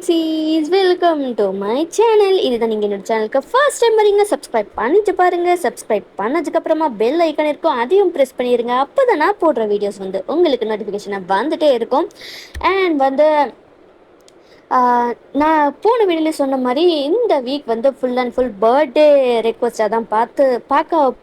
பிக்ஸீஸ் welcome to my channel. இதுதான் நீங்கள் என்னோட சேனலுக்கு ஃபர்ஸ்ட் டைம் வரீங்க, சப்ஸ்கிரைப் பண்ணிட்டு பாருங்கள். சப்ஸ்கிரைப் பண்ணதுக்கப்புறமா பெல் ஐக்கான் இருக்கும், அதையும் ப்ரெஸ் பண்ணிடுங்க. அப்போ தான் நான் போடுற வீடியோஸ் வந்து உங்களுக்கு நோட்டிஃபிகேஷனாக வந்துகிட்டே இருக்கும். அண்ட் வந்து நான் போன வீடியோல சொன்ன மாதிரி இந்த வீக் வந்து ஃபுல் அண்ட் ஃபுல் பர்த்டே ரெக்வஸ்ட்டாக தான் பார்க்க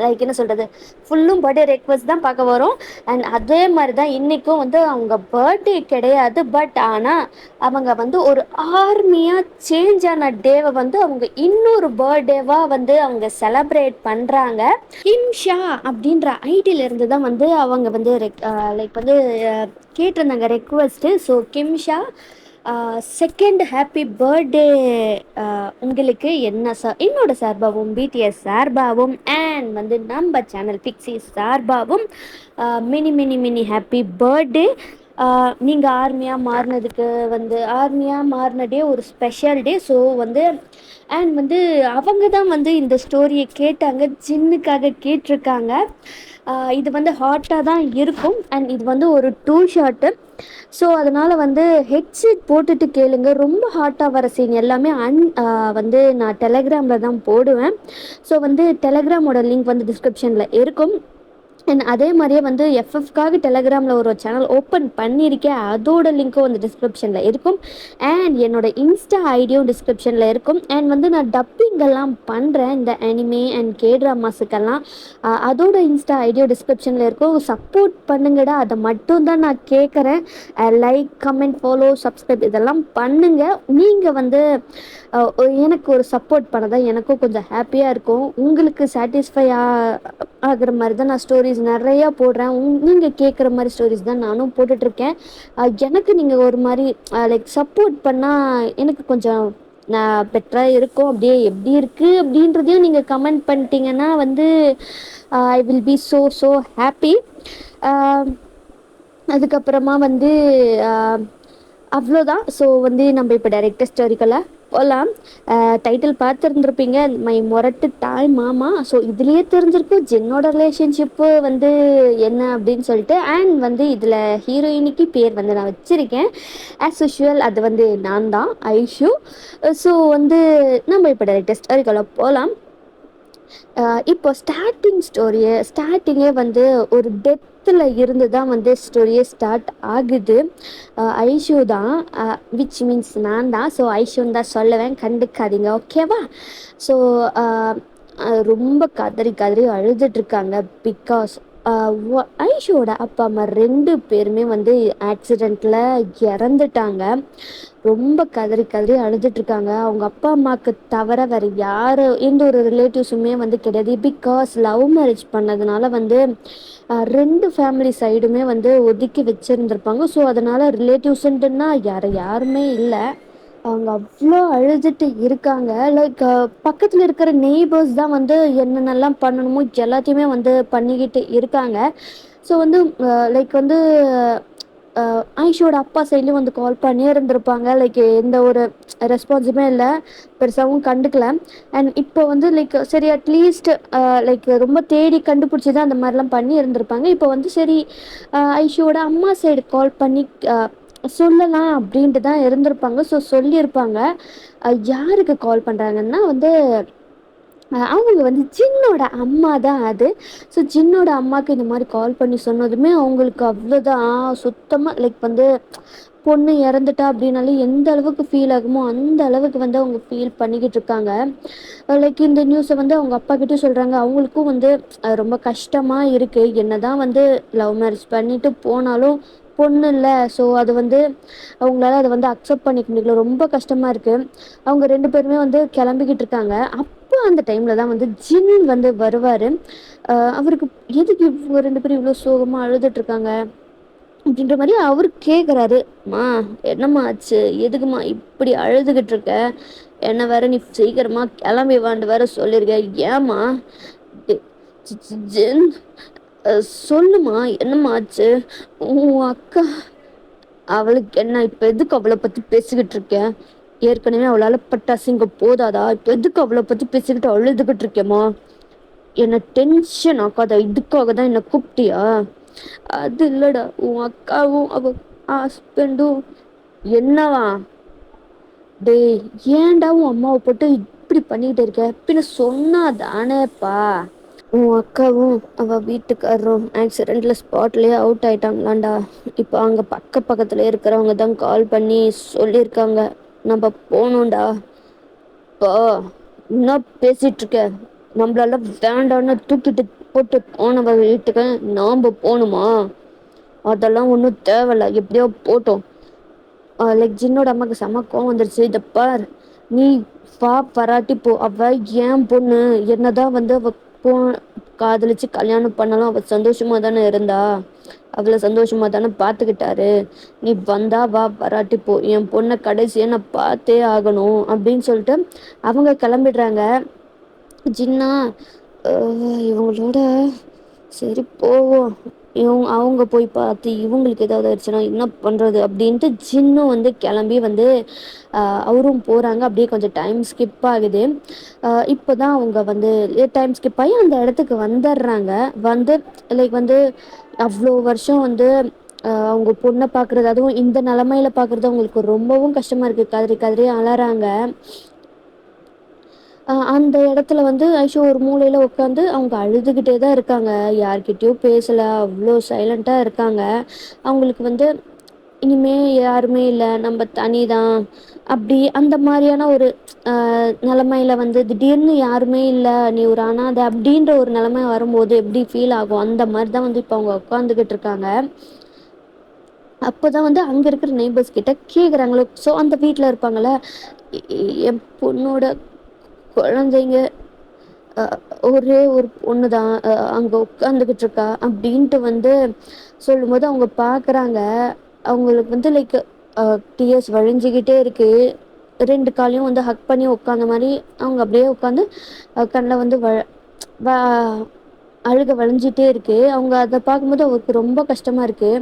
லைக் என்ன சொல்கிறது, ஃபுல்லும் பர்த்டே ரெக்வஸ்ட் தான் பார்க்க வரும். அண்ட் அதே மாதிரி தான் இன்றைக்கும் வந்து அவங்க பர்த்டே கிடையாது, பட் ஆனால் அவங்க வந்து ஒரு ஆர்மியாக சேஞ்ச் ஆன டேவை வந்து அவங்க இன்னொரு பர்த்டேவாக வந்து அவங்க செலப்ரேட் பண்ணுறாங்க. கிம்ஷா அப்படின்ற ஐடியிலேருந்து தான் வந்து அவங்க வந்து லைக் வந்து கேட்டிருந்தாங்க ரெக்வஸ்ட்டு. ஸோ கிம்ஷா, செகண்ட் ஹாப்பி பர்த்டே உங்களுக்கு என்னோட சார்பாகவும் பிடிஎஸ் சார்பாகவும் அண்ட் வந்து நம்ம சேனல் பிக்ஸி சார்பாகவும் mini mini mini happy birthday. நீங்கள் ஆர்மியாக மாறின டே ஒரு ஸ்பெஷல் டே. ஸோ வந்து அண்ட் வந்து அவங்க தான் வந்து இந்த ஸ்டோரியை கேட்டாங்க, ஜின்னுக்காக கேட்டிருக்காங்க. இது வந்து ஹாட்டாக தான் இருக்கும் அண்ட் இது வந்து ஒரு 2 ஷாட்டு. ஸோ அதனால் வந்து ஹெட்செட் போட்டுட்டு கேளுங்க. ரொம்ப ஹாட்டாக வர சீன் எல்லாமே வந்து நான் டெலகிராமில் தான் போடுவேன். ஸோ வந்து டெலகிராமோட லிங்க் வந்து டிஸ்கிரிப்ஷனில் இருக்கும். அண்ட் அதே மாதிரியே வந்து எஃப்எஃப்காக டெலகிராமில் ஒரு சேனல் ஓப்பன் பண்ணியிருக்கேன், அதோட லிங்க்கும் வந்து டிஸ்கிரிப்ஷனில் இருக்கும். அண்ட் என்னோடய இன்ஸ்டா ஐடியும் டிஸ்கிரிப்ஷனில் இருக்கும். அண்ட் வந்து நான் டப்பிங்கெல்லாம் பண்ணுறேன் இந்த அனிமே அண்ட் கேட்ராமாஸுக்கெல்லாம், அதோட இன்ஸ்டா ஐடியும் டிஸ்கிரிப்ஷனில் இருக்கும். சப்போர்ட் பண்ணுங்கடா, அதை மட்டும் தான் நான் கேட்குறேன். லைக், கமெண்ட், ஃபாலோ, சப்ஸ்கிரைப் இதெல்லாம் பண்ணுங்கள். நீங்கள் வந்து எனக்கு ஒரு சப்போர்ட் பண்ணதான் எனக்கும் கொஞ்சம் ஹாப்பியாக இருக்கும். உங்களுக்கு சாட்டிஸ்ஃபை ஆகிற மாதிரி தான் நான் ஸ்டோரிஸ் நிறையா போடுறேன். நீங்கள் கேட்குற மாதிரி ஸ்டோரிஸ் தான் நானும் போட்டுட்ருக்கேன். எனக்கு நீங்கள் ஒரு மாதிரி லைக் சப்போர்ட் பண்ணால் எனக்கு கொஞ்சம் பெட்டராக இருக்கும். அப்படியே எப்படி இருக்குது அப்படின்றதையும் நீங்கள் கமெண்ட் பண்ணிட்டீங்கன்னா வந்து I will be so happy. அதுக்கப்புறமா வந்து அவ்வளோதான். ஸோ வந்து நம்ம இப்போ டைரெக்டாக ஸ்டோரிக்கெல்லாம் போகலாம். டைட்டில் பார்த்துருந்துருப்பீங்க, மை மொரட்டு தாய் மாமா. ஸோ இதுலேயே தெரிஞ்சிருக்கும் ஜென்னோட ரிலேஷன்ஷிப்பு வந்து என்ன அப்படின்னு சொல்லிட்டு. அண்ட் வந்து இதில் ஹீரோயினிக்கு பேர் வந்து நான் வச்சுருக்கேன் ஆஸ் யூஷுவல், அது வந்து நான் தான், ஐஷு. ஸோ வந்து நம்ம இப்போ டைரெக்டாக ஸ்டோரிக்கெல்லாம் போகலாம். இப்போ ஸ்டார்டிங்கே வந்து ஒரு டெத்தில் இருந்து தான் வந்து ஸ்டோரியே ஸ்டார்ட் ஆகுது. ஐஷு தான், விச் மீன்ஸ் நான் தான். ஸோ ஐஷுன்னு தான் சொல்லுவேன், கண்டுக்காதீங்க, ஓகேவா? ஸோ ரொம்ப கதறி அழுதுட்ருக்காங்க. பிகாஸ் ஐஷுவோட அப்பா அம்மா 2 பேருமே வந்து ஆக்சிடெண்ட்டில் இறந்துட்டாங்க. ரொம்ப கதறி அழுதுட்ருக்காங்க. அவங்க அப்பா அம்மாவுக்கு தவிர வேறு எந்த ஒரு ரிலேட்டிவ்ஸுமே வந்து கிடையாது. பிகாஸ் லவ் மேரேஜ் பண்ணதுனால வந்து 2 ஃபேமிலி சைடுமே வந்து ஒதுக்கி வச்சுருந்துருப்பாங்க. ஸோ அதனால் ரிலேட்டிவ்ஸுன்ட்டுன்னா யாருமே இல்லை. அவங்க அவ்வளோ அழுதுட்டு இருக்காங்க. லைக் பக்கத்தில் இருக்கிற நெய்பர்ஸ் தான் வந்து என்னென்னலாம் பண்ணணுமோ எல்லாத்தையுமே வந்து பண்ணிக்கிட்டு இருக்காங்க. ஸோ வந்து லைக் வந்து ஐஷோட அப்பா சைட்லேயும் வந்து கால் பண்ணியே இருந்திருப்பாங்க. லைக் எந்த ஒரு ரெஸ்பான்ஸுமே இல்லை, பெருசாகவும் கண்டுக்கல. அண்ட் இப்போ வந்து லைக் சரி அட்லீஸ்ட் லைக் ரொம்ப தேடி கண்டுபிடிச்சி தான் அந்த மாதிரிலாம் பண்ணி இருந்திருப்பாங்க. இப்போ வந்து சரி ஐஷோட அம்மா சைடு கால் பண்ணி சொல்லலாம் அப்படின்ட்டு தான் இருந்திருப்பாங்க. ஸோ சொல்லியிருப்பாங்க. யாருக்கு கால் பண்ணுறாங்கன்னா வந்து அவங்க வந்து ஜின்னோட அம்மா தான் அது. ஸோ ஜின்னோட அம்மாவுக்கு இந்த மாதிரி கால் பண்ணி சொன்னதுமே அவங்களுக்கு அவ்வளோதான், சுத்தமாக லைக் வந்து பொண்ணு இறந்துட்டா அப்படின்னாலே எந்த அளவுக்கு ஃபீல் ஆகுமோ அந்த அளவுக்கு வந்து அவங்க ஃபீல் பண்ணிக்கிட்டு இருக்காங்க. லைக் இந்த நியூஸை வந்து அவங்க அப்பா கிட்டே சொல்கிறாங்க. அவங்களுக்கும் வந்து ரொம்ப கஷ்டமாக இருக்குது. என்ன தான் வந்து லவ் மேரேஜ் பண்ணிட்டு போனாலும் பொண்ணு இல்லை. ஸோ அது வந்து அவங்களால அதை வந்து அக்செப்ட் பண்ணிக்க முடியல, ரொம்ப கஷ்டமாக இருக்குது. அவங்க 2 பேருமே வந்து கிளம்பிக்கிட்டு இருக்காங்க. அப்போ அந்த டைமில் தான் வந்து ஜின் வந்து வருவார். அவருக்கு எதுக்கு இவங்க 2 பேரும் இவ்வளோ சோகமாக அழுதுட்ருக்காங்க அப்படின்ற மாதிரி அவர் கேட்குறாரு. மா என்னம்மா ஆச்சு, எதுக்குமா இப்படி அழுதுகிட்டு இருக்க, என்ன வேற நீ சீக்கிரமா கிளம்பி வாண்டு வேற சொல்லியிருக்க, ஏம்மா? ஜின் சொல்லுமா, என்னம்மா ஆச்சு? உன் அக்கா அவளுக்கு என்ன, இப்போ எதுக்கு அவளை பற்றி பேசிக்கிட்டு இருக்கேன்? ஏற்கனவே அவளால் பட்ட அசிங்கம் போதாதா, இப்போ எதுக்கு அவளை பற்றி பேசிக்கிட்டு அழுதுகிட்டு இருக்கேம்மா? என்னை டென்ஷன் ஆக்காத, இதுக்காக தான் என்னை கூப்பிட்டியா? அது இல்லைடா, உன் அக்காவும் அவ ஹஸ்பண்டும் என்னவா டேய் ஏன்டா உன் அம்மாவை போட்டு இப்படி பண்ணிட்டு இருக்க, பின்ன சொன்னா தானேப்பா. உன் அக்காவும் அவ வீட்டுக்காரரும் ஆக்சிடென்ட்ல ஸ்பாட்லயே அவுட் ஆயிட்டாங்களாண்டா. இப்போ அங்க பக்கத்துல இருக்கிறவங்க தான் கால் பண்ணி சொல்லியிருக்காங்க, நம்ம போகணும்டா. இப்போ என்ன பேசிட்டு இருக்க? நம்மளால வேண்டான்னு தூக்கிட்டு போட்டு போனவ வீட்டுக்கு நாம போகணுமா? அதெல்லாம் ஒன்றும் தேவையில்ல, எப்படியோ போட்டோம். லைக் ஜின்னோட அம்மாவுக்கு செம கோவம் வந்துருச்சு. இதை பார், நீ வா பராட்டி போ, அவ ஏன் பொண்ணு, என்னதான் வந்து அவ போ காதலிச்சு கல்யாணம் பண்ணலாம், அவ சந்தோஷமா தானே இருந்தா, அவளை சந்தோஷமா தானே பார்த்துக்கிட்டாரு. நீ வந்தா வா பராட்டி போ, என் பொண்ணை கடைசியா நான் பார்த்தே ஆகணும் அப்படின்னு சொல்லிட்டு அவங்க கிளம்பிடுறாங்க. ஜின்னா இவங்களோட சரி போவோம், அவங்க போய் பார்த்து இவங்களுக்கு ஏதாவது ஆயிடுச்சுன்னா என்ன பண்ணுறது அப்படின்ட்டு ஜின்னும் வந்து கிளம்பி வந்து அவரும் போகிறாங்க. அப்படியே கொஞ்சம் டைம் ஸ்கிப் ஆகுது. இப்போ தான் அவங்க வந்து டைம் ஸ்கிப் ஆகி அந்த இடத்துக்கு வந்துடுறாங்க. வந்து லைக் வந்து அவ்வளோ வருஷம் வந்து அவங்க பொண்ணை பார்க்குறது, அதுவும் இந்த நிலமையில பார்க்குறது அவங்களுக்கு ரொம்பவும் கஷ்டமாக இருக்குது. கதறி கதறி அலறாங்க. அந்த இடத்துல வந்து ஐஷு ஒரு மூலையில் உட்காந்து அவங்க அழுதுகிட்டே தான் இருக்காங்க. யார்கிட்டயும் பேசலை, அவ்வளோ சைலண்ட்டாக இருக்காங்க. அவங்களுக்கு வந்து இனிமே யாருமே இல்லை, நம்ம தனி தான் அப்படி அந்த மாதிரியான ஒரு நிலமையில வந்து திடீர்னு யாருமே இல்லை, நீ ஒரு அனாதை அப்படின்ற ஒரு நிலைமை வரும்போது எப்படி ஃபீல் ஆகும், அந்த மாதிரி தான் வந்து இப்போ அவங்க உட்காந்துக்கிட்டு இருக்காங்க. அப்போதான் வந்து அங்கே இருக்கிற நெய்பர்ஸ் கிட்ட கேட்குறாங்களோ. ஸோ அந்த வீட்டில் இருப்பாங்கள்ல, என் பொண்ணோட குழந்தைங்க ஒரே ஒரு பொண்ணு தான் அங்கே உட்காந்துக்கிட்டு இருக்கா அப்படின்ட்டு வந்து சொல்லும்போது அவங்க பார்க்குறாங்க. அவங்களுக்கு வந்து லைக் டிஎஸ் வழிஞ்சிக்கிட்டே இருக்கு. ரெண்டு காலையும் வந்து ஹக் பண்ணி உட்காந்த மாதிரி அவங்க அப்படியே உட்காந்து கண்ணில் வந்து அழுக வழிஞ்சிட்டே இருக்கு. அவங்க அதை பார்க்கும்போது அவருக்கு ரொம்ப கஷ்டமா இருக்கு.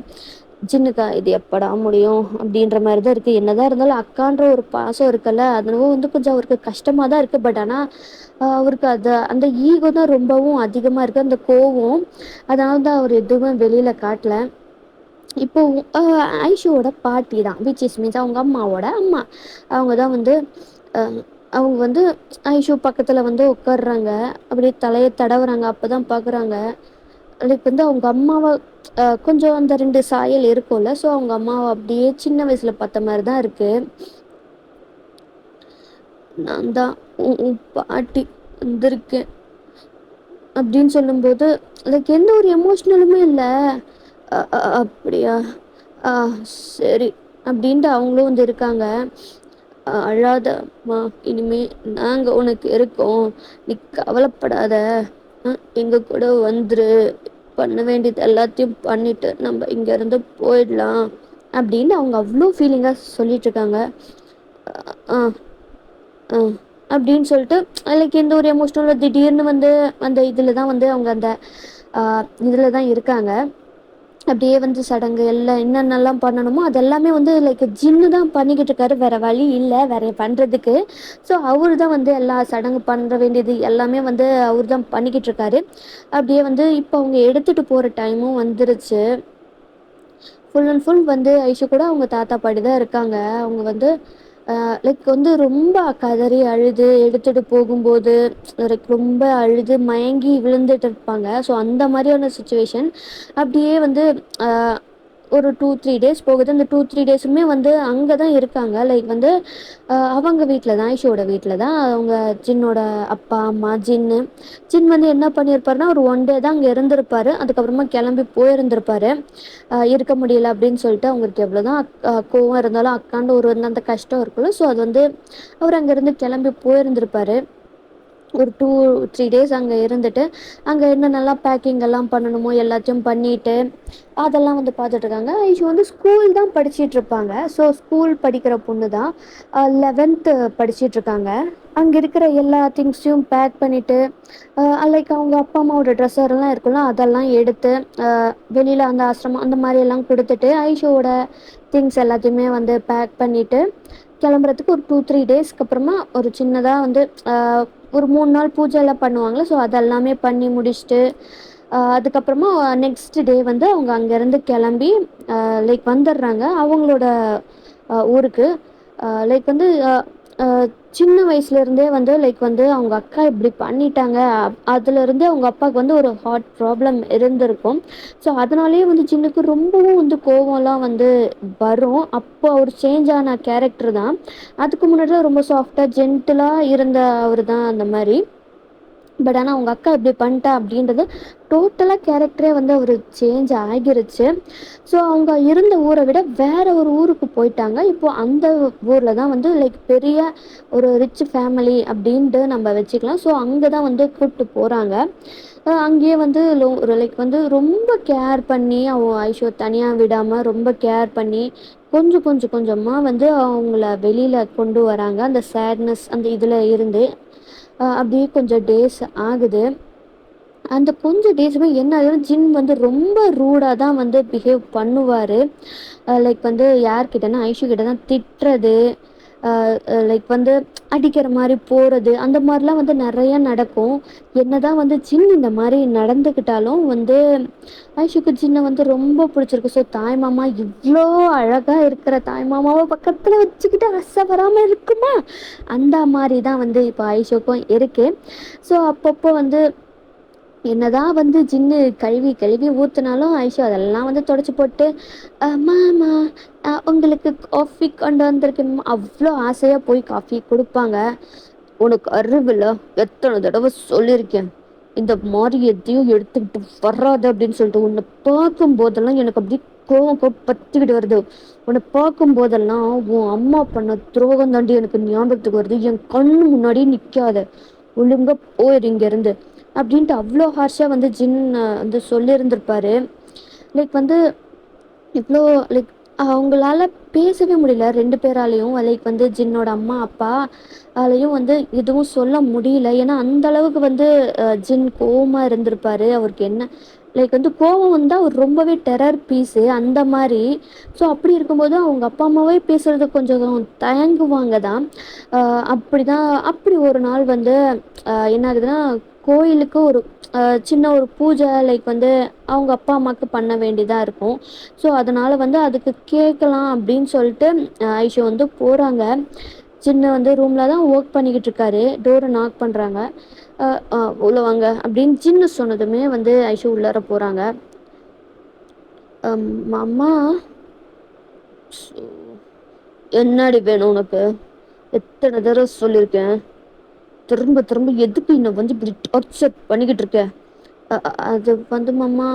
ஜின்னுக்கா இது எப்படா முடியும் அப்படின்ற மாதிரி தான் இருக்குது. என்னதான் இருந்தாலும் அக்கான்ற ஒரு பாசம் இருக்குல்ல, அதுவும் வந்து கொஞ்சம் அவருக்கு கஷ்டமாக தான் இருக்குது. பட் ஆனால் அவருக்கு அந்த ஈகோ தான் ரொம்பவும் அதிகமாக இருக்குது, அந்த கோவம். அதனால தான் அவர் எதுவுமே வெளியில் காட்டல. இப்போ ஐஷுவோட பாட்டி தான், விச் இஸ் மீன்ஸ் அவங்க அம்மாவோட அம்மா. அவங்க தான் வந்து அவங்க வந்து ஐஷு பக்கத்தில் வந்து உட்காடுறாங்க. அப்படியே தலையை தடவுறாங்க. அப்போ தான் பார்க்குறாங்க லைக் வந்து அவங்க அம்மாவை கொஞ்சம் அந்த ரெண்டு சாயல் இருக்கும்ல. ஸோ அவங்க அம்மாவை அப்படியே சின்ன வயசில் பார்த்த மாதிரி தான் இருக்குது. நான் தான் உன் பாட்டி வந்திருக்கேன் அப்படின்னு சொல்லும்போது லைக் எந்த ஒரு எமோஷ்னலுமே இல்லை. அப்படியா, சரி அப்படின்ட்டு அவங்களும் வந்து இருக்காங்க. அழாதம்மா, இனிமே நாங்கள் உனக்கு இருக்கோம், நீ கவலைப்படாத, எங்கள் கூட வந்துரு, பண்ண வேண்டியது எல்லாத்தையும் பண்ணிட்டு நம்ம இங்கேருந்து போயிடலாம் அப்படின்னு அவங்க அவ்வளோ ஃபீலிங்காக சொல்லிட்டு இருக்காங்க. ஆ ஆ அப்படின்னு சொல்லிட்டு லைக் எந்த ஒரு எமோஷ்னலில் திடீர்னு வந்து அந்த இதில் தான் வந்து அவங்க அந்த இதில் தான் இருக்காங்க. அப்படியே வந்து சடங்கு எல்லாம் என்னென்னலாம் பண்ணணுமோ அது எல்லாமே வந்து லைக் ஜின்னு தான் பண்ணிக்கிட்டு இருக்காரு, வேற வழி இல்லை வேற பண்ணுறதுக்கு. ஸோ அவர் தான் வந்து எல்லா சடங்கு பண்ணுற வேண்டியது எல்லாமே வந்து அவர் தான் பண்ணிக்கிட்டு இருக்காரு. அப்படியே வந்து இப்போ அவங்க எடுத்துகிட்டு போகிற டைமும் வந்துருச்சு. ஃபுல் அண்ட் ஃபுல் வந்து ஐஷு கூட அவங்க தாத்தா பாட்டி தான் இருக்காங்க. அவங்க வந்து லைக் வந்து ரொம்ப கதறி அழுது எடுத்துகிட்டு போகும்போது லைக் ரொம்ப அழுது மயங்கி விழுந்துட்டு இருப்பாங்க. ஸோ அந்த மாதிரியான சுச்சுவேஷன். அப்படியே வந்து ஒரு 2-3 டேஸ் போகுது. அந்த 2-3 டேஸுமே வந்து அங்கே தான் இருக்காங்க. லைக் வந்து அவங்க வீட்டில் தான், ஐஷோட வீட்டில் தான் அவங்க ஜின்னோட அப்பா அம்மா ஜின் வந்து என்ன பண்ணியிருப்பாருன்னா ஒரு 1 டே தான் அங்கே இருந்திருப்பாரு. அதுக்கப்புறமா கிளம்பி போயிருந்திருப்பாரு. இருக்க முடியல அப்படின்னு சொல்லிட்டு அவங்களுக்கு எவ்வளோதான் கோவம் இருந்தாலும் அக்காண்டு ஒரு வந்து அந்த கஷ்டம் இருக்குல்ல. ஸோ அது வந்து அவர் அங்கேருந்து கிளம்பி போயிருந்திருப்பாரு. ஒரு 2-3 டேஸ் அங்கே இருந்துட்டு அங்கே என்னென்னலாம் பேக்கிங் எல்லாம் பண்ணணுமோ எல்லாத்தையும் பண்ணிட்டு அதெல்லாம் வந்து பார்த்துட்ருக்காங்க. ஐஷு வந்து ஸ்கூல் தான் படிச்சுட்டு இருப்பாங்க. ஸோ ஸ்கூல் படிக்கிற பொண்ணு தான், 11th படிச்சுட்ருக்காங்க. அங்கே இருக்கிற எல்லா திங்ஸையும் பேக் பண்ணிவிட்டு லைக் அவங்க அப்பா அம்மாவோட ட்ரெஸ்ஸரெல்லாம் இருக்குல்ல அதெல்லாம் எடுத்து வெளியில் அந்த ஆசிரமம் அந்த மாதிரி எல்லாம் கொடுத்துட்டு ஐஷுவோட திங்ஸ் எல்லாத்தையுமே வந்து பேக் பண்ணிவிட்டு கிளம்புறதுக்கு ஒரு 2-3 டேஸ்க்கு அப்புறமா ஒரு சின்னதாக வந்து ஒரு 3 நாள் பூஜை எல்லாம் பண்ணுவாங்களே. ஸோ அதெல்லாமே பண்ணி முடிச்சுட்டு அதுக்கப்புறமா நெக்ஸ்ட் டே வந்து அவங்க அங்கேருந்து கிளம்பி லைக் வந்துடுறாங்க அவங்களோட ஊருக்கு. லைக் வந்து சின்ன வயசுலேருந்தே வந்து லைக் வந்து அவங்க அக்கா இப்படி பண்ணிட்டாங்க. அதுலேருந்தே அவங்க அப்பாவுக்கு வந்து ஒரு ஹார்ட் ப்ராப்ளம் இருந்திருக்கும். ஸோ அதனாலேயே வந்து ஜின்னுக்கு ரொம்பவும் வந்து கோவம்லாம் வந்து வரும். அப்போ அவர் சேஞ்ச் ஆன கேரக்டர் தான். அதுக்கு முன்னாடிலாம் ரொம்ப சாஃப்டாக ஜென்டிலாக இருந்த அவர் தான் அந்த மாதிரி. பட் ஆனால் அவங்க அக்கா இப்படி பண்ணிட்டா அப்படின்றது டோட்டலாக கேரக்டரே வந்து அவர் சேஞ்ச் ஆகிருச்சு. ஸோ அவங்க இருந்த ஊரை விட வேற ஒரு ஊருக்கு போயிட்டாங்க. இப்போ அந்த ஊரில் தான் வந்து லைக் பெரிய ஒரு ரிச் ஃபேமிலி அப்படின்ட்டு நம்ம வச்சுக்கலாம். ஸோ அங்கே தான் வந்து கூப்பிட்டு போகிறாங்க. அங்கேயே வந்து லைக் வந்து ரொம்ப கேர் பண்ணி ஐஷோ தனியாக விடாமல் ரொம்ப கேர் பண்ணி கொஞ்சம் கொஞ்சம் கொஞ்சமாக வந்து அவங்கள வெளியில் கொண்டு வராங்க அந்த சேட்னஸ் அந்த இதில் இருந்து. அப்படியே கொஞ்சம் டேஸ் ஆகுது. அந்த கொஞ்சம் டேஸுமே என்ன ஆகுதுன்னா ஜின் வந்து ரொம்ப ரூடாக தான் வந்து பிஹேவ் பண்ணுவார். லைக் வந்து யார்கிட்டனா ஐஷு கிட்ட தான் திட்டுறது, லைக் வந்து அடிக்கிற மாதிரி போகிறது, அந்த மாதிரிலாம் வந்து நிறையா நடக்கும். என்னதான் வந்து ஜின் இந்த மாதிரி நடந்துக்கிட்டாலும் வந்து ஐஷுக்கு ஜின்னை வந்து ரொம்ப பிடிச்சிருக்கு. ஸோ தாய்மாமா இவ்வளோ அழகாக இருக்கிற தாய்மாமாவை பக்கத்தில் வச்சுக்கிட்டு அசை வராமல் இருக்குமா, அந்த மாதிரி தான் வந்து இப்போ ஐஷுக்கும் இருக்குது. ஸோ அப்பப்போ வந்து என்னதான் வந்து ஜின்னு கழுவி கழுவி ஊற்றுனாலும் ஐஷு அதெல்லாம் வந்து தொடச்சி போட்டு மாமா உங்களுக்கு காஃபி கொண்டு வந்திருக்கேன் அவ்வளோ ஆசையாக போய் காஃபி கொடுப்பாங்க. உனக்கு அறிவில் எத்தனை தடவை சொல்லியிருக்கேன் இந்த மாதிரி எதையும் எடுத்துக்கிட்டு வராது அப்படின்னு சொல்லிட்டு. உன்னை பார்க்கும் போதெல்லாம் எனக்கு அப்படி கோவம் பத்திக்கிட்டு வருது. உன்னை பார்க்கும் போதெல்லாம் உன் அம்மா பண்ண துரோகம் தாண்டி எனக்கு ஞாபகத்துக்கு வருது. என் கண்ணு முன்னாடி நிற்காத, ஒழுங்கா போயிரு இங்க இருந்து அப்படின்ட்டு அவ்வளோ ஹார்ஷாக வந்து ஜின் வந்து சொல்லியிருந்திருப்பாரு. லைக் வந்து இவ்வளோ லைக் அவங்களால பேசவே முடியல ரெண்டு பேராலையும். லைக் வந்து ஜின்னோட அம்மா அப்பா ஆலையும் வந்து எதுவும் சொல்ல முடியல. ஏன்னா அந்த அளவுக்கு வந்து ஜின் கோவமாக இருந்திருப்பாரு. அவருக்கு என்ன லைக் வந்து கோவம் வந்தால் அவர் ரொம்பவே டெரர் பீஸு அந்த மாதிரி. ஸோ அப்படி இருக்கும்போது அவங்க அப்பா அம்மாவே பேசுறது கொஞ்சம் தயங்குவாங்க தான். அப்படி தான் அப்படி ஒரு நாள் வந்து என்ன ஆகுதுன்னா கோயிலுக்கு ஒரு சின்ன ஒரு பூஜை லைக் வந்து அவங்க அப்பா அம்மாவுக்கு பண்ண வேண்டியதாக இருக்கும். ஸோ அதனால் வந்து அதுக்கு கேட்கலாம் அப்படின்னு சொல்லிட்டு ஐஷு வந்து போகிறாங்க. சின்ன வந்து ரூமில் தான் ஒர்க் பண்ணிக்கிட்டு இருக்காரு. டோரை நாக் பண்ணுறாங்க. உள்ள வாங்க அப்படின்னு சின்ன சொன்னதுமே வந்து ஐஷு உள்ளார போகிறாங்க. அம்மா என்னடி வேணும் உனக்கு, எத்தனை தடவை சொல்லியிருக்கேன், திரும்ப திரும்ப எதுக்கு என்னை வந்து இப்படி டார்ச்சர் பண்ணிக்கிட்டு இருக்க. அது வந்து மாமா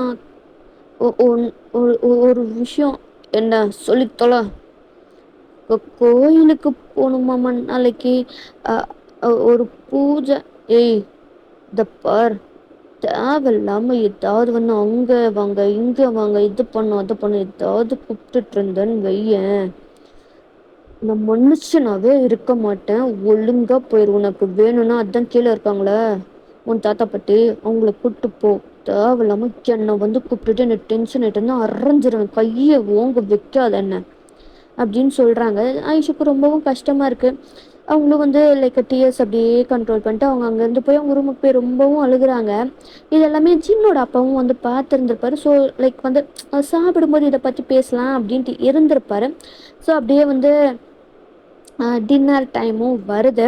ஒரு விஷயம் என்ன சொல்லித்தொலை. கோயிலுக்கு போகணுமாம்மா நாளைக்கு, ஒரு பூஜை. ஏய் இந்த பார், தேவையில்லாம ஏதாவது வந்து அங்கே வாங்க இங்கே வாங்க இது பண்ணும் அது பண்ணும் ஏதாவது கூப்பிட்டுட்டு இருந்தேன்னு வையேன், நான் மனுஷனாவே இருக்க மாட்டேன். ஒழுங்கா போயிரு. உனக்கு வேணும்னா அதான் கீழே இருக்காங்களே உன் தாத்தா பாட்டி, அவங்கள கூப்பிட்டு போ. தேவையில்லாம என்னை வந்து கூப்பிட்டுட்டு என்னை டென்ஷன் ஆகிட்டு இருந்தா அரைஞ்சிருவேன், கையை ஓங்க வைக்காத என்ன அப்படின்னு சொல்கிறாங்க. ஐஷுக்கு ரொம்பவும் கஷ்டமாக இருக்குது. அவங்களும் வந்து லைக் டிஎஸ் அப்படியே கண்ட்ரோல் பண்ணிட்டு அவங்க அங்கேருந்து போய் அவங்க ரூமுக்கு போய் ரொம்பவும் அழுகுறாங்க. இது எல்லாமே ஜின்னோட அப்பாவும் வந்து பார்த்துருந்துருப்பாரு. ஸோ லைக் வந்து சாப்பிடும்போது இதை பற்றி பேசலாம் அப்படின்ட்டு இருந்திருப்பாரு. ஸோ அப்படியே வந்து டின்னர் டைமும் வருது.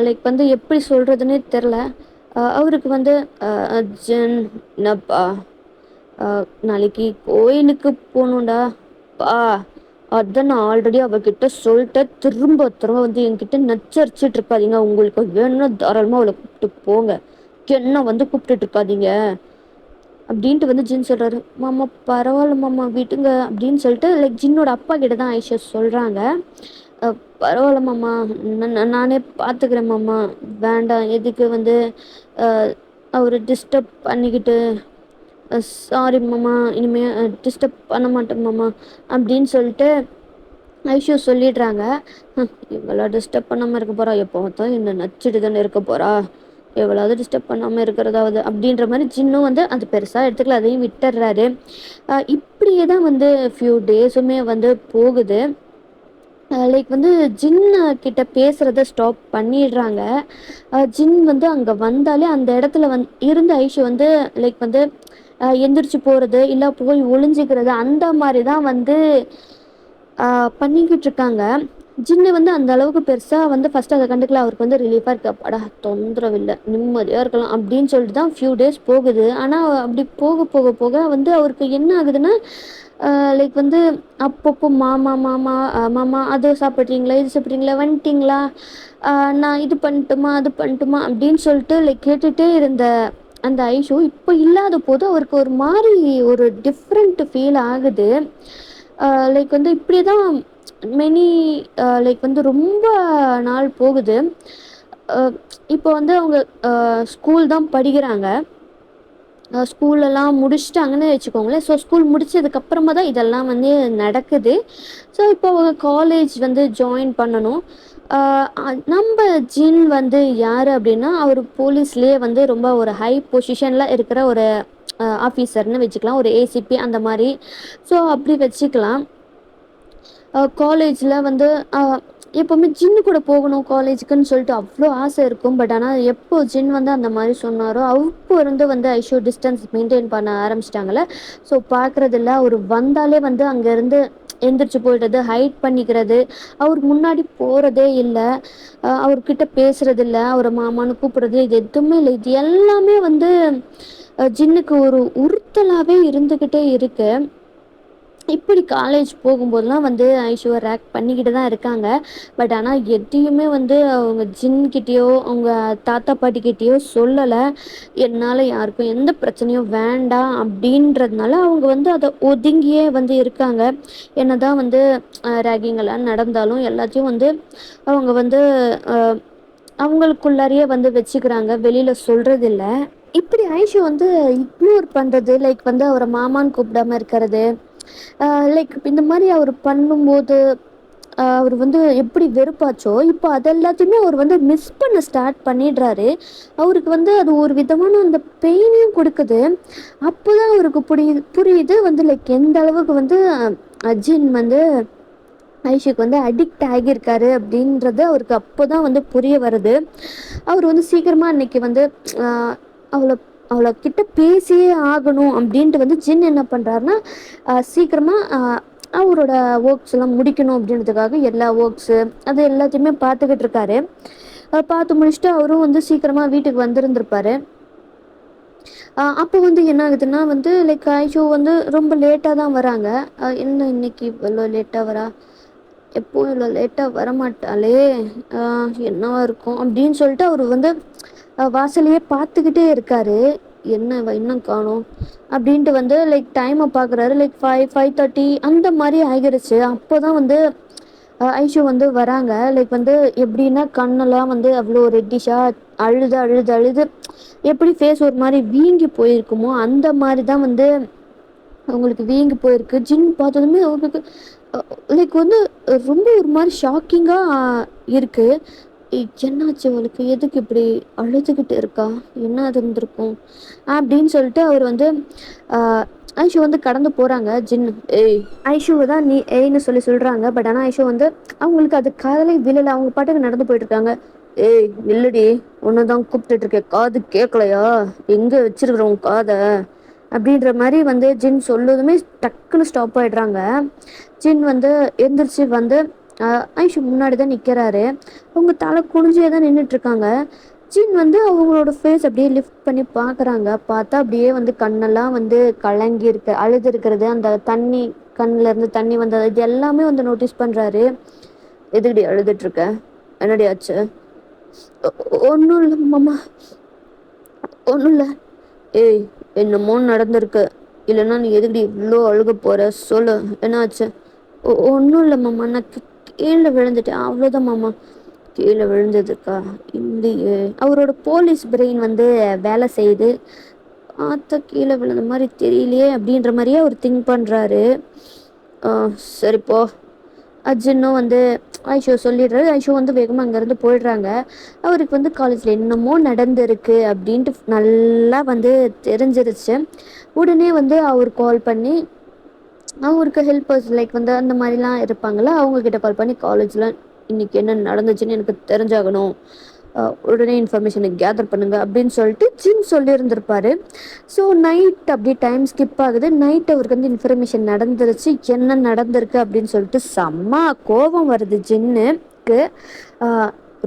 லைக் வந்து எப்படி சொல்கிறதுனே தெரில. அவருக்கு வந்து ஜென் என்னப்பா நாளைக்கு கோயிலுக்கு போகணுண்டா பா, அதான் நான் ஆல்ரெடி அவகிட்ட சொல்லிட்டேன். திரும்ப திரும்ப வந்து என்கிட்ட நச்சரிச்சிட்டு இருக்காதீங்க. உங்களுக்கு வேணும்னா தாராளமாக அவளை கூப்பிட்டு போங்க, என்ன வந்து கூப்பிட்டுட்டு இருக்காதீங்க அப்படின்ட்டு வந்து ஜின் சொல்கிறாரு. மாமா பரவாயில்ல மாமா விட்டுங்க அப்படின்னு சொல்லிட்டு லைக் ஜின்னோட அப்பா கிட்ட தான் ஐஷா சொல்கிறாங்க. பரவாயில்ல மாமா, நானே பார்த்துக்கிறேன் மாமா, வேண்டாம் எதுக்கு வந்து அவர் டிஸ்டர்ப் பண்ணிக்கிட்டு, சாரி மாமா, இனிமேல் டிஸ்டர்ப் பண்ண மாட்டேன் மாமா அப்படின்னு சொல்லிட்டு ஐஷு சொல்லிடுறாங்க. இவளா டிஸ்டர்ப் பண்ணாமல் இருக்க போகிறா, எப்போ பார்த்தா என்ன நச்சுட்டு தானே இருக்க போகிறா, எவ்வளோவது டிஸ்டர்ப் பண்ணாமல் இருக்கிறதாவது அப்படின்ற மாதிரி ஜின்னும் வந்து அது பெருசாக எடுத்துக்கல, அதையும் விட்டுடுறாரு. இப்படியே தான் வந்து ஃபியூ டேஸுமே வந்து போகுது. லைக் வந்து ஜின்னு கிட்ட பேசுகிறத ஸ்டாப் பண்ணிடுறாங்க. ஜின் வந்து அங்கே வந்தாலே அந்த இடத்துல இருந்து ஐஷு வந்து லைக் வந்து எந்திரிச்சு போகிறது இல்லை போய் ஒளிஞ்சிக்கிறது அந்த மாதிரி தான் வந்து பண்ணிக்கிட்டு இருக்காங்க. ஜின்னு வந்து அந்த அளவுக்கு பெருசா வந்து ஃபர்ஸ்ட் அதை கண்டுக்கல. அவருக்கு வந்து ரிலீஃபா இருக்கு. அப்பாடா தொந்தரவு இல்ல, நிம்மதியா இருக்கலாம் அப்படின்னு சொல்லிட்டு தான் ஃபியூ டேஸ் போகுது. ஆனா அப்படி போக போக போக வந்து அவருக்கு என்ன ஆகுதுன்னா, லைக் வந்து அப்பப்போ மாமா மாமா மாமா அது சாப்பிட்றீங்களா, இது சாப்பிட்றீங்களா, வந்துட்டீங்களா, நான் இது பண்ணட்டுமா, அது பண்ணட்டுமா அப்படின்னு சொல்லிட்டு லைக் கேட்டுட்டே இருந்த அந்த ஐஷு இப்போ இல்லாத போது அவருக்கு ஒரு மாதிரி ஒரு டிஃப்ரெண்ட் ஃபீல் ஆகுது. லைக் வந்து இப்படியே தான் மெனி லைக் வந்து ரொம்ப நாள் போகுது. அஹ் இப்போ வந்து அவங்க ஸ்கூல் தான் படிக்கிறாங்க. ஸ்கூலெல்லாம் முடிச்சுட்டாங்கன்னு வச்சுக்கோங்களேன். ஸோ ஸ்கூல் முடிச்சதுக்கப்புறமா தான் இதெல்லாம் வந்து நடக்குது. ஸோ இப்போ அவங்க காலேஜ் வந்து ஜாயின் பண்ணணும். நம்ம ஜின் வந்து யார் அப்படின்னா, அவர் போலீஸ்லேயே வந்து ரொம்ப ஒரு ஹை பொசிஷனில் இருக்கிற ஒரு ஆஃபீஸர்னு வச்சுக்கலாம். ஒரு ஏசிபி அந்த மாதிரி. ஸோ அப்படி வச்சுக்கலாம். காலேஜில் வந்து எப்போவுமே ஜின்னு கூட போகணும் காலேஜுக்குன்னு சொல்லிட்டு அவ்வளோ ஆசை இருக்கும். பட் ஆனால் எப்போ ஜின் வந்து அந்த மாதிரி சொன்னாரோ அப்போ இருந்து வந்து ஐஷோ டிஸ்டன்ஸ் மெயின்டைன் பண்ண ஆரம்பிச்சிட்டாங்கல்ல. ஸோ பார்க்குறதில்ல, அவர் வந்தாலே வந்து அங்கேருந்து எந்திரிச்சு போயிடுறது, ஹைட் பண்ணிக்கிறது, அவர் முன்னாடி போகிறதே இல்லை, அவர்கிட்ட பேசுறது இல்லை, அவரை மாமான்னு கூப்பிடுறது, இது எதுவுமே இல்லை. இது எல்லாமே வந்து ஜின்னுக்கு ஒரு உறுத்தலாகவே இருந்துக்கிட்டே இருக்கு. இப்படி காலேஜ் போகும்போதெல்லாம் வந்து ஐஷுவை ரேக் பண்ணிக்கிட்டு தான் இருக்காங்க. பட் ஆனால் எதையுமே வந்து அவங்க ஜின்கிட்டேயோ அவங்க தாத்தா பாட்டிக்கிட்டேயோ சொல்லலை. என்னால் யாருக்கும் எந்த பிரச்சனையும் வேண்டாம் அப்படின்றதுனால அவங்க வந்து அதை ஒதுங்கியே வந்து இருக்காங்க. என்னதான் வந்து ரேகிங்கெல்லாம் நடந்தாலும் எல்லாத்தையும் வந்து அவங்க வந்து அவங்களுக்குள்ளாரையே வந்து வச்சுக்கிறாங்க, வெளியில் சொல்கிறதில்ல. இப்படி ஐஷு வந்து இக்னோர் பண்ணுறது, லைக் வந்து அவரை மாமான்னு கூப்பிடாம இருக்கிறது, லைக் இந்த மாதிரி அவர் பண்ணும்போது அவர் வந்து எப்படி வெறுப்பாச்சோ இப்போ அது எல்லாத்தையுமே அவர் வந்து மிஸ் பண்ண ஸ்டார்ட் பண்ணிடுறாரு. அவருக்கு வந்து அது ஒரு விதமான அந்த பெயினையும் கொடுக்குது. அப்போதான் அவருக்கு புரியுது வந்து லைக் எந்த அளவுக்கு வந்து அஜின் வந்து ஐஷுக்கு வந்து அடிக்ட் ஆகியிருக்காரு அப்படின்றது அவருக்கு அப்போ தான் வந்து புரிய வருது. அவர் வந்து சீக்கிரமாக அன்னைக்கு வந்து அவளை அவளை கிட்ட பேசியே ஆகணும் அப்படின்ட்டு வந்து ஜின் என்ன பண்ணுறாருன்னா, சீக்கிரமாக அவரோட ஒர்க்ஸ் எல்லாம் முடிக்கணும் அப்படின்றதுக்காக எல்லா ஒர்க்ஸு அது எல்லாத்தையுமே பார்த்துக்கிட்டு இருக்காரு. பார்த்து முடிச்சுட்டு அவரும் வந்து சீக்கிரமாக வீட்டுக்கு வந்திருந்திருப்பாரு. அப்போ வந்து என்ன ஆகுதுன்னா வந்து லைக் ஐஷோ வந்து ரொம்ப லேட்டாக தான் வராங்க. என்ன இன்னைக்கு இவ்வளோ லேட்டாக வரா, எப்போவும் இவ்வளோ லேட்டாக வரமாட்டாளே, என்னவா இருக்கும் அப்படின்னு சொல்லிட்டு அவர் வந்து வாசலையே பார்த்துக்கிட்டே இருக்காரு. என்ன இன்னும் காணோம் அப்படின்ட்டு வந்து லைக் டைமை பார்க்குறாரு. லைக் 5:30 அந்த மாதிரி ஆகிருச்சு. அப்போ தான் வந்து ஐஷு வந்து வராங்க. லைக் வந்து எப்படின்னா கண்ணெல்லாம் வந்து அவ்வளோ ரெட்டிஷாக அழுது அழுது அழுது எப்படி ஃபேஸ் ஒரு மாதிரி வீங்கி போயிருக்குமோ அந்த மாதிரி தான் வந்து அவங்களுக்கு வீங்கி போயிருக்கு. ஜின் பார்த்ததுமே அவங்களுக்கு லைக் வந்து ரொம்ப ஒரு மாதிரி ஷாக்கிங்காக இருக்குது. என்னாச்சு அவளுக்கு, எதுக்கு இப்படி அழுதுகிட்டு இருக்கா, என்ன இருந்திருக்கும் அப்படின்னு சொல்லிட்டு அவர் வந்து ஐஷு வந்து கடந்து போகிறாங்க. ஜின் ஏய் ஐஷுவை தான் நீ ஏய்ன்னு சொல்கிறாங்க. பட் ஆனால் ஐஷு வந்து அவங்களுக்கு அது காதலை விழலை, அவங்க பாட்டுக்கு நடந்து போயிட்டு இருக்காங்க. ஏய் இல்லடி, ஒன்று தான் கூப்பிட்டுட்டு இருக்கேன், காது கேட்கலையா, எங்கே வச்சிருக்கிறோம் காதை அப்படின்ற மாதிரி வந்து ஜின் சொல்லதுமே டக்குன்னு ஸ்டாப் ஆகிடுறாங்க. ஜின் வந்து எந்திரிச்சு வந்து ஐஷு முன்னாடி தான் நிற்கிறாரு. அவங்க தலை குனிஞ்சே தான் நின்றுட்டுருக்காங்க. ஜின் வந்து அவங்களோட ஃபேஸ் அப்படியே லிஃப்ட் பண்ணி பார்க்குறாங்க. பார்த்தா அப்படியே வந்து கண்ணெல்லாம் வந்து கலங்கி இருக்கு, அழுது இருக்கிறது, அந்த தண்ணி கண்ணில் இருந்து தண்ணி வந்தது, இது எல்லாமே வந்து நோட்டீஸ் பண்ணுறாரு. எதுக்கடி அழுதுட்ருக்க, என்னடி ஆச்சு? ஒன்றும் இல்லை மாமா, ஒன்றும் இல்லை. ஏய் என்னமோ நடந்திருக்கு, இல்லைன்னா நீ எதுக்கடி இவ்வளோ அழுக போகிற, சொல்லு என்னாச்சு? ஒன்றும் இல்லை மாமா, நான் கீழே விழுந்துட்டேன், அவ்வளோதான் மாமா. கீழே விழுந்ததுக்கா? இல்லையே. அவரோட போலீஸ் பிரெயின் வந்து வேலை செய்யுது. பார்த்தா கீழே விழுந்த மாதிரி தெரியலையே அப்படின்ற மாதிரியே அவர் திங்க் பண்ணுறாரு. சரிப்போ அர்ஜுனும் வந்து ஐஷோ சொல்லிடுறாரு. ஐஷோ வந்து வேகமாக அங்கேருந்து போயிடுறாங்க. அவருக்கு வந்து காலேஜில் என்னமோ நடந்திருக்கு அப்படின்ட்டு நல்லா வந்து தெரிஞ்சிருச்சு. உடனே வந்து அவர் கால் பண்ணி அவருக்கு ஹெல்ப்பர்ஸ் லைக் வந்து அந்த மாதிரிலாம் இருப்பாங்களா, அவங்கக்கிட்ட கால் பண்ணி காலேஜில் இன்றைக்கி என்ன நடந்துச்சுன்னு எனக்கு தெரிஞ்சாகணும் உடனே இன்ஃபர்மேஷனை கேதர் பண்ணுங்க அப்படின்னு சொல்லிட்டு ஜின் சொல்லியிருந்திருப்பாரு. ஸோ நைட் அப்படியே டைம் ஸ்கிப் ஆகுது. நைட் அவருக்கு வந்து இன்ஃபர்மேஷன் நடந்துருச்சு, என்ன நடந்திருக்கு அப்படின்னு சொல்லிட்டு செம்ம கோபம் வருது ஜின்னுக்கு.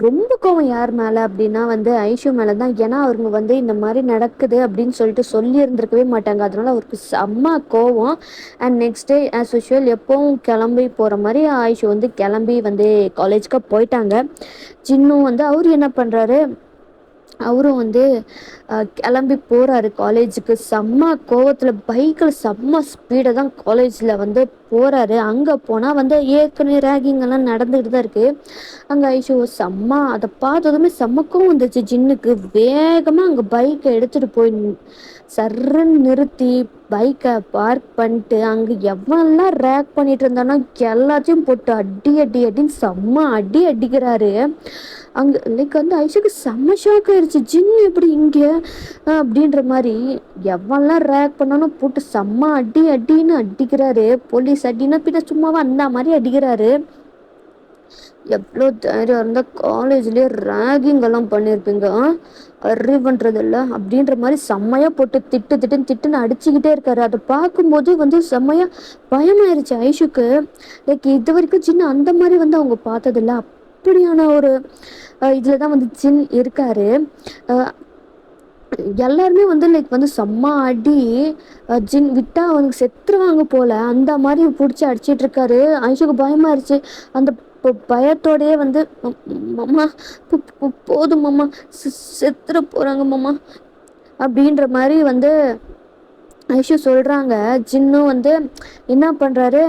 ரொம்ப கோவம் யார் மேலே அப்படின்னா வந்து ஐஷு மேலே தான். ஏன்னா அவங்க வந்து இந்த மாதிரி நடக்குது அப்படின்னு சொல்லிட்டு சொல்லி இருந்திருக்கவே மாட்டாங்க. அதனால அவருக்கு செம்ம கோவம். And next day as usual எப்பவும் கிளம்பி போகிற மாதிரி ஐஷு வந்து கிளம்பி வந்து காலேஜ்க்கு போயிட்டாங்க. ஜின்னும் வந்து அவர் என்ன பண்ணுறாரு, அவரும் வந்து கிளம்பி போகிறாரு காலேஜுக்கு. செம்ம கோவத்தில் பைக்கில் செம்ம ஸ்பீடை தான் காலேஜில் வந்து போகிறாரு. அங்கே போனால் வந்து ஏற்கனவே ரேகிங்கெல்லாம் நடந்துகிட்டு தான் இருக்குது. அங்கே ஐஷோ செம்ம அதை பார்த்ததுமே செம்மக்கும் வந்துச்சு ஜின்னுக்கு. வேகமாக அங்கே பைக்கை எடுத்துகிட்டு போய் சர்ன்னு நிறுத்தி பைக்கை பார்க் பண்ணிட்டு அங்கே எவனெல்லாம் ரேக் பண்ணிட்டு இருந்தானோ எல்லாத்தையும் போட்டு அடி அடி அடின்னு செம்ம அடி அடிக்கிறாரு. அங்கே லைக் வந்து ஐஷுக்கு செம்ம ஷாக் ஆயிடுச்சு. ஜின் எப்படி இங்கே அப்படின்ற மாதிரி எவன்லாம் ரேக் பண்ணாலும் போட்டு செம்ம அடி அடின்னு அடிக்கிறாரு. போலீஸ் அடினா பின்ன சும்மாவா அந்த மாதிரி அடிக்கிறாரு. எவ்வளோ தைரியம் இருந்தால் காலேஜ்லேயே ரேகிங் எல்லாம் பண்ணியிருப்பீங்க, அறிவுன்றது இல்லை அப்படின்ற மாதிரி செம்மையாக போட்டு திட்டுன்னு அடிச்சுக்கிட்டே இருக்காரு. அதை பார்க்கும்போது வந்து செம்மையாக பயமாயிருச்சு ஐஷுக்கு. லைக் இது வரைக்கும் ஜின் அந்த மாதிரி வந்து அவங்க பார்த்ததில்ல. அப்படியான ஒரு இதில் தான் வந்து ஜின் இருக்காரு. எல்லாருமே வந்து லைக் வந்து செம்ம அடி. ஜின் விட்டா அவனுக்கு செத்துருவாங்க போல அந்த மாதிரி பிடிச்சி அடிச்சிட்டு இருக்காரு. ஐஷுக்கு பயமாயிருச்சு. அந்த பயத்தோடையே வந்து மாமா போதும் மாமா, செத்துற போறாங்க மாமா அப்படின்ற மாதிரி வந்து ஐஷு சொல்றாங்க. ஜின்னும் வந்து என்ன பண்றாரு,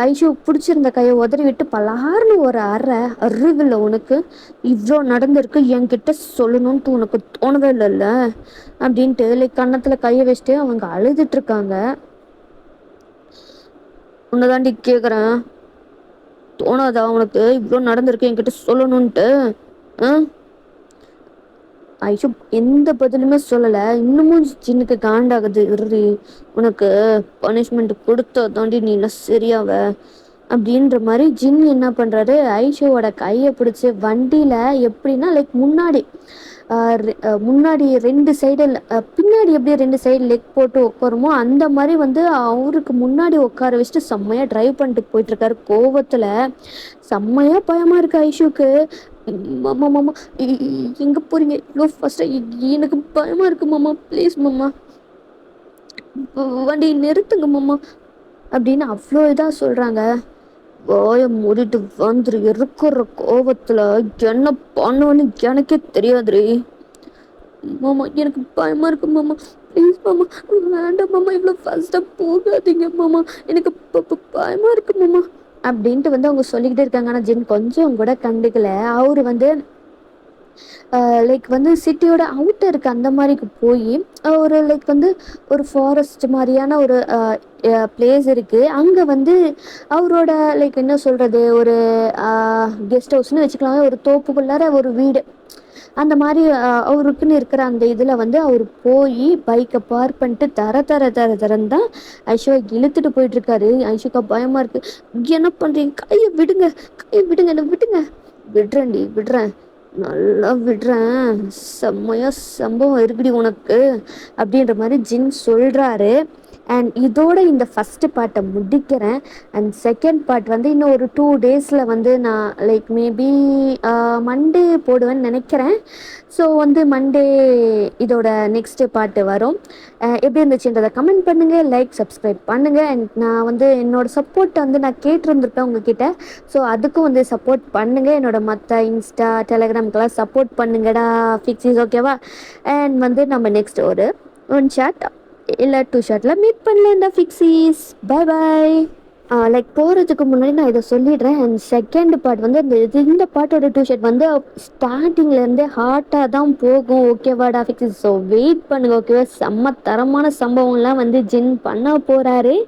ஐஷு பிடிச்சிருந்த கையை உதறி விட்டு பலார்னு ஒரு அறிவில்ல உனக்கு, இவ்வளோ நடந்திருக்கு என்கிட்ட சொல்லணும்ட்டு உனக்கு தோணவே இல்லைல்ல அப்படின்ட்டு லைக் கன்னத்துல கையை வச்சுட்டு அவங்க அழுதுட்டு இருக்காங்க. உன்னதாண்டி கேட்குறேன், தோணாதா உனக்கு இவ்வளோ நடந்திருக்கு என்கிட்ட சொல்லணும்ன்ட்டு? ஐஷு எந்த பதிலுமே சொல்லலை. இன்னமும் ஜின்னுக்கு காண்டாகுது. இறுதி உனக்கு பனிஷ்மெண்ட் கொடுத்தா தாண்டி நீ என்ன சரியாவ அப்படின்ற மாதிரி ஜின் என்ன பண்ணுறாரு, ஐஷுவோட கையை பிடிச்சி வண்டியில் எப்படின்னா லைக் முன்னாடி ரெண்டு சைடு பின்னாடி எப்படி ரெண்டு சைடு லெக் போட்டு உட்காருமோ அந்த மாதிரி வந்து அவருக்கு முன்னாடி உட்கார வச்சுட்டு செம்மையாக ட்ரைவ் பண்ணிட்டு போயிட்டுருக்காரு கோவத்தில். செம்மையாக பயமாக இருக்கு ஐஷுக்கு. மாமா மாமா எங்கே போகிறீங்க இவ்வளோ ஃபஸ்ட்டாக, எனக்கு பயமாக இருக்கு மாமா, ப்ளீஸ் மாமா வண்டி நிறுத்துங்க மாமா அப்படின்னு அவ்வளோ இதாக சொல்கிறாங்க. வாய மூடிட்டு வந்துரு, இருக்கிற கோவத்தில் என்ன பண்ணுவேன்னு எனக்கே தெரியாதுரி மாமா, எனக்கு பயமாக இருக்கு மாமா, ப்ளீஸ் மாமா வேண்டாம் மாமா, இவ்வளோ ஃபஸ்ட்டாக போகாதீங்க மாமா, எனக்கு பயமாக இருக்கு மாமா அப்படின்ட்டு வந்து அவங்க சொல்லிக்கிட்டே இருக்காங்க. ஆனால் ஜின் கொஞ்சம் கூட கண்டுக்கல. அவரு வந்து லைக் வந்து சிட்டியோட அவுட்டருக்கு அந்த மாதிரிக்கு போய் ஒரு லைக் வந்து ஒரு ஃபாரஸ்ட் மாதிரியான ஒரு பிளேஸ் இருக்குது. அங்கே வந்து அவரோட லைக் என்ன சொல்கிறது, ஒரு கெஸ்ட் ஹவுஸ்னு வச்சுக்கலாம், ஒரு தோப்புக்குள்ளார ஒரு வீடு அந்த மாதிரி அவருக்குன்னு இருக்கிற அந்த இதில் வந்து அவர் போய் பைக்கை பார்க் பண்ணிட்டு தரன்னு தான் ஐஷுவை இழுத்துட்டு போயிட்டுருக்காரு. ஐஷுக்கா பயமாக இருக்குது. என்ன பண்ணுறீங்க, கையை விடுங்க என்ன விடுங்க. விடுறேன் நல்லா விடுறேன், செம்மையா சம்பவம் இருக்குடி உனக்கு அப்படின்ற மாதிரி ஜின் சொல்கிறாரு. அண்ட் இதோட இந்த ஃபஸ்ட்டு பார்ட்டை முடிக்கிறேன். அண்ட் செகண்ட் பார்ட் வந்து இன்னும் ஒரு 2 days வந்து நான் லைக் மேபி மண்டே போடுவேன்னு நினைக்கிறேன். ஸோ வந்து மண்டே இதோட நெக்ஸ்ட்டு பார்ட்டு வரும். எப்படி இருந்துச்சுன்றதை கமெண்ட் பண்ணுங்கள், லைக் சப்ஸ்கிரைப் பண்ணுங்கள். அண்ட் நான் வந்து என்னோடய சப்போர்ட்டை வந்து நான் கேட்டிருந்துருப்பேன் உங்ககிட்ட. ஸோ அதுக்கும் வந்து சப்போர்ட் பண்ணுங்கள். என்னோட மற்ற இன்ஸ்டா டெலகிராம்க்கெல்லாம் சப்போர்ட் பண்ணுங்கடா ஃபிக்ஸிஸ், ஓகேவா? அண்ட் வந்து நம்ம நெக்ஸ்ட் ஒரு 1 ஷாட் இல்லை 2 ஷாட்டில் மீட் பண்ணலாம்டா ஃபிக்ஸிஸ். பாய் பாய். லைக் போகிறதுக்கு முன்னாடி நான் இதை சொல்லிடுறேன். அண்ட் செகண்ட் பார்ட் வந்து இந்த பாட்டோட 2 ஷாட் வந்து ஸ்டார்டிங்லேருந்தே ஹார்ட்டாக தான் போகும், ஓகேவாடா ஃபிக்ஸிஸ்? ஸோ வெயிட் பண்ணுங்கள், ஓகேவா? செம்ம தரமான சம்பவம்லாம் வந்து ஜின் பண்ண போகிறாரு.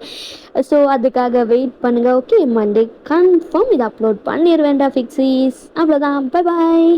ஸோ அதுக்காக வெயிட் பண்ணுங்கள், ஓகே? மண்டே கன்ஃபார்ம் இதை அப்லோட் பண்ணிடுவேன்டா ஃபிக்ஸிஸ். அவ்வளோதான், பாய் பாய்.